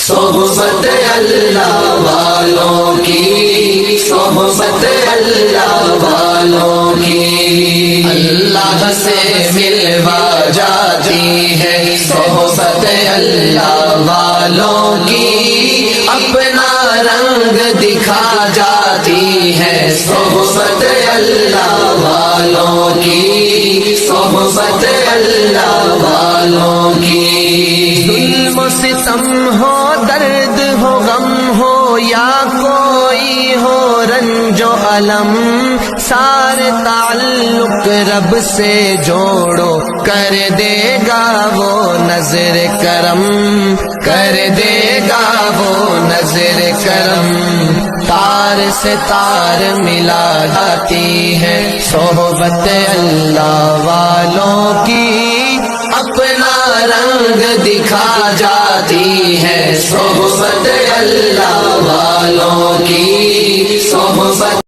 صحبت اللہ والوں کی، صحبت اللہ والوں کی، اللہ سے ملوا جاتی ہے صحبت اللہ والوں کی، اپنا رنگ دکھا جاتی ہے صحبت اللہ والوں کی، صحبت اللہ والوں کی۔ ظلم و ستم ہو، درد ہو، غم ہو، یا کوئی ہو رنج و الم، سارے تعلق رب سے جوڑو، کر دے گا وہ نظر کرم، کر دے گا وہ نظر کرم۔ تار سے تار ملا جاتی ہے صحبت اللہ والوں کی، اپنا رنگ دکھا جاتی ہے صحبت اللہ والوں کی، صحبت